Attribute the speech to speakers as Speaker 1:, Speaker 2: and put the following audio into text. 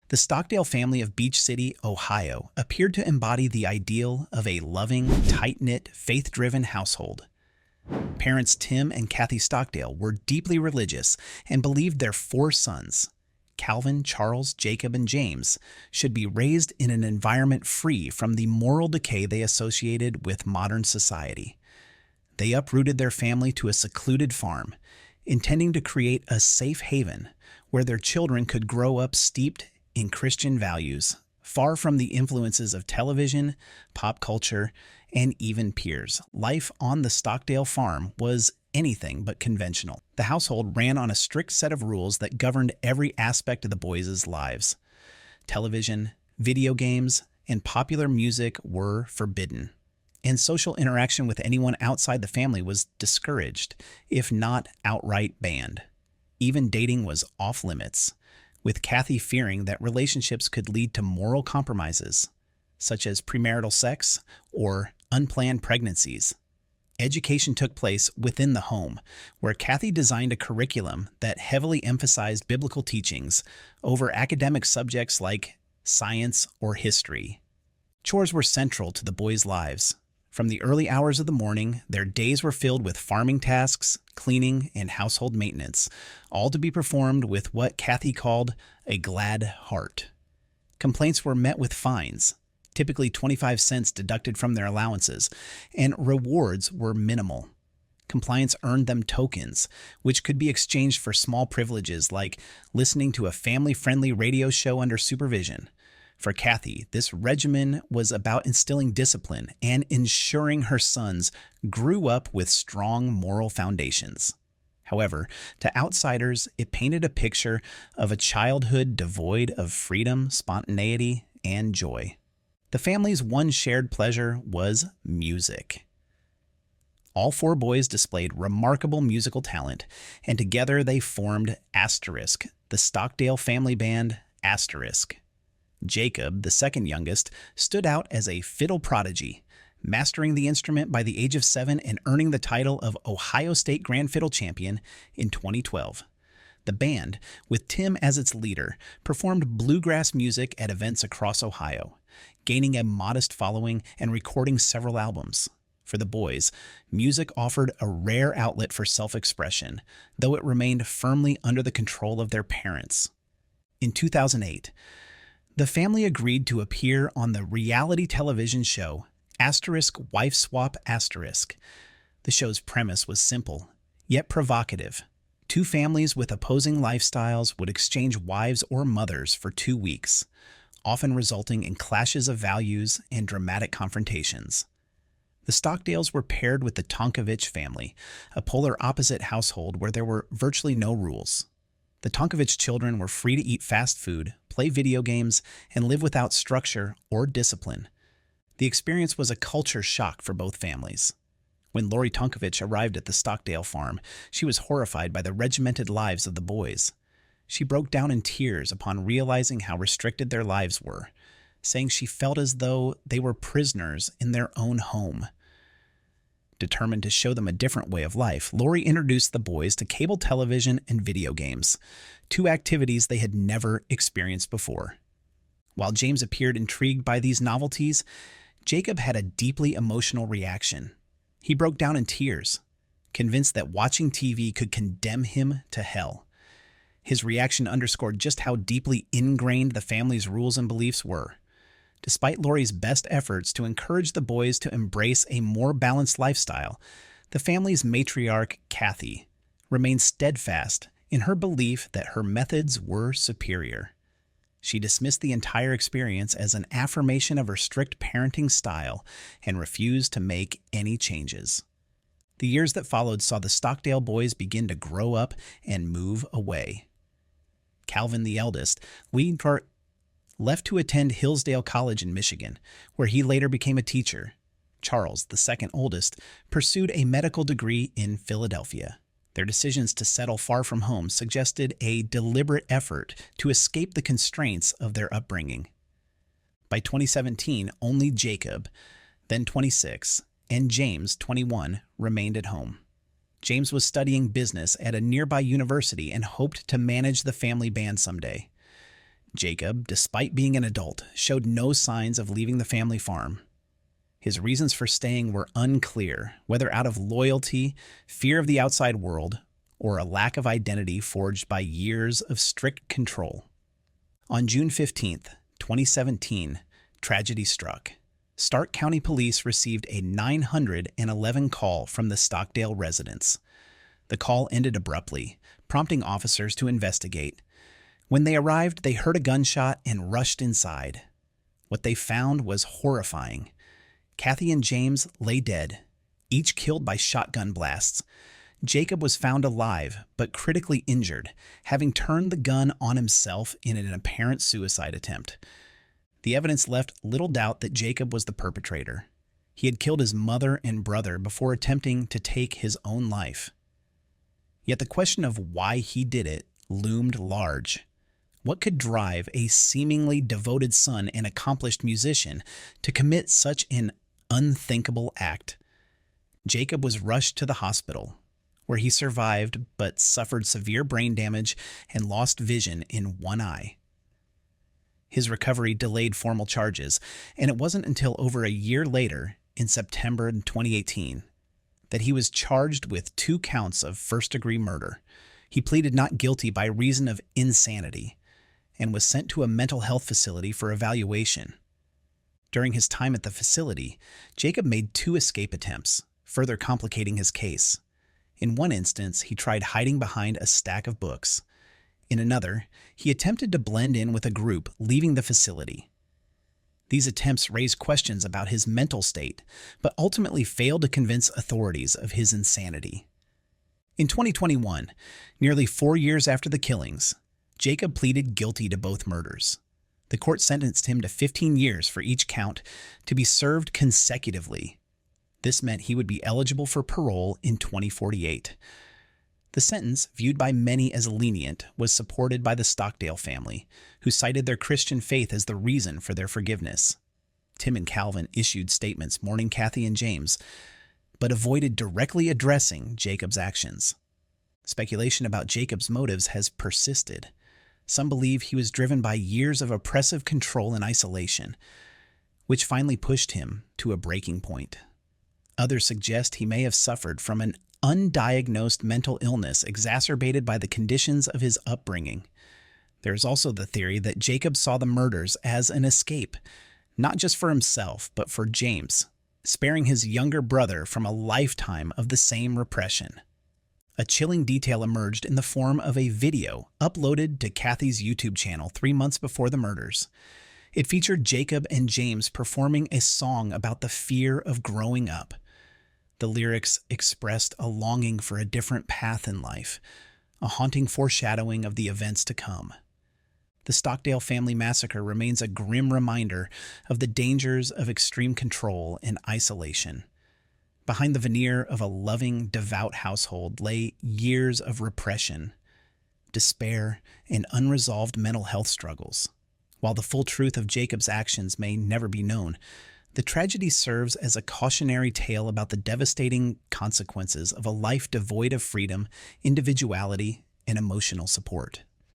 Speaker 1: The Stockdale family of Beach City, Ohio, appeared to embody the ideal of a loving, tight-knit, faith-driven household. Parents Tim and Kathy Stockdale were deeply religious and believed their four sons, Calvin, Charles, Jacob, and James, should be raised in an environment free from the moral decay they associated with modern society. They uprooted their family to a secluded farm, intending to create a safe haven where their children could grow up steeped in Christian values, far from the influences of television, pop culture, and even peers. Life on the Stockdale farm was anything but conventional. The household ran on a strict set of rules that governed every aspect of the boys' lives. Television, video games, and popular music were forbidden, and social interaction with anyone outside the family was discouraged, if not outright banned. Even dating was off limits, with Kathy fearing that relationships could lead to moral compromises, such as premarital sex or unplanned pregnancies. Education took place within the home, where Kathy designed a curriculum that heavily emphasized biblical teachings over academic subjects like science or history. Chores were central to the boys' lives. From the early hours of the morning, their days were filled with farming tasks, cleaning, and household maintenance, all to be performed with what Kathy called a glad heart. Complaints were met with fines, typically 25 cents deducted from their allowances, and rewards were minimal. Compliance earned them tokens, which could be exchanged for small privileges like listening to a family-friendly radio show under supervision. For Kathy, this regimen was about instilling discipline and ensuring her sons grew up with strong moral foundations. However, to outsiders, it painted a picture of a childhood devoid of freedom, spontaneity, and joy. The family's one shared pleasure was music. All four boys displayed remarkable musical talent, and together they formed Asterisk, the Stockdale family band Asterisk. Jacob, the second youngest, stood out as a fiddle prodigy, mastering the instrument by the age of 7 and earning the title of Ohio State Grand Fiddle Champion in 2012. The band, with Tim as its leader, performed bluegrass music at events across Ohio, gaining a modest following and recording several albums. For the boys, music offered a rare outlet for self-expression, though it remained firmly under the control of their parents. In 2008, the family agreed to appear on the reality television show Asterisk Wife Swap Asterisk. The show's premise was simple, yet provocative. Two families with opposing lifestyles would exchange wives or mothers for 2 weeks, often resulting in clashes of values and dramatic confrontations. The Stockdales were paired with the Tonkovich family, a polar opposite household where there were virtually no rules. The Tonkovich children were free to eat fast food, play video games, and live without structure or discipline. The experience was a culture shock for both families. When Lori Tonkovich arrived at the Stockdale farm, she was horrified by the regimented lives of the boys. She broke down in tears upon realizing how restricted their lives were, saying she felt as though they were prisoners in their own home. Determined to show them a different way of life, Lori introduced the boys to cable television and video games, two activities they had never experienced before. While James appeared intrigued by these novelties, Jacob had a deeply emotional reaction. He broke down in tears, convinced that watching TV could condemn him to hell. His reaction underscored just how deeply ingrained the family's rules and beliefs were. Despite Lori's best efforts to encourage the boys to embrace a more balanced lifestyle, the family's matriarch, Kathy, remained steadfast in her belief that her methods were superior. She dismissed the entire experience as an affirmation of her strict parenting style and refused to make any changes. The years that followed saw the Stockdale boys begin to grow up and move away. Calvin, the eldest, left to attend Hillsdale College in Michigan, where he later became a teacher. Charles, the second oldest, pursued a medical degree in Philadelphia. Their decisions to settle far from home suggested a deliberate effort to escape the constraints of their upbringing. By 2017, only Jacob, then 26, and James, 21, remained at home. James was studying business at a nearby university and hoped to manage the family band someday. Jacob, despite being an adult, showed no signs of leaving the family farm. His reasons for staying were unclear, whether out of loyalty, fear of the outside world, or a lack of identity forged by years of strict control. On June 15, 2017, tragedy struck. Stark County Police received a 911 call from the Stockdale residence. The call ended abruptly, prompting officers to investigate. When they arrived, they heard a gunshot and rushed inside. What they found was horrifying. Kathy and James lay dead, each killed by shotgun blasts. Jacob was found alive, but critically injured, having turned the gun on himself in an apparent suicide attempt. The evidence left little doubt that Jacob was the perpetrator. He had killed his mother and brother before attempting to take his own life. Yet the question of why he did it loomed large. What could drive a seemingly devoted son and accomplished musician to commit such an unthinkable act? Jacob was rushed to the hospital, where he survived but suffered severe brain damage and lost vision in one eye. His recovery delayed formal charges, and it wasn't until over a year later, in September 2018, that he was charged with 2 counts of first-degree murder. He pleaded not guilty by reason of insanity and was sent to a mental health facility for evaluation. During his time at the facility, Jacob made 2 escape attempts, further complicating his case. In one instance, he tried hiding behind a stack of books. In another, he attempted to blend in with a group leaving the facility. These attempts raised questions about his mental state, but ultimately failed to convince authorities of his insanity. In 2021, nearly 4 years after the killings, Jacob pleaded guilty to both murders. The court sentenced him to 15 years for each count to be served consecutively. This meant he would be eligible for parole in 2048. The sentence, viewed by many as lenient, was supported by the Stockdale family, who cited their Christian faith as the reason for their forgiveness. Tim and Calvin issued statements mourning Kathy and James, but avoided directly addressing Jacob's actions. Speculation about Jacob's motives has persisted. Some believe he was driven by years of oppressive control and isolation, which finally pushed him to a breaking point. Others suggest he may have suffered from an undiagnosed mental illness exacerbated by the conditions of his upbringing. There is also the theory that Jacob saw the murders as an escape, not just for himself, but for James, sparing his younger brother from a lifetime of the same repression. A chilling detail emerged in the form of a video uploaded to Kathy's YouTube channel 3 months before the murders. It featured Jacob and James performing a song about the fear of growing up. The lyrics expressed a longing for a different path in life, a haunting foreshadowing of the events to come. The Stockdale family massacre remains a grim reminder of the dangers of extreme control and isolation. Behind the veneer of a loving, devout household lay years of repression, despair, and unresolved mental health struggles. While the full truth of Jacob's actions may never be known, the tragedy serves as a cautionary tale about the devastating consequences of a life devoid of freedom, individuality, and emotional support.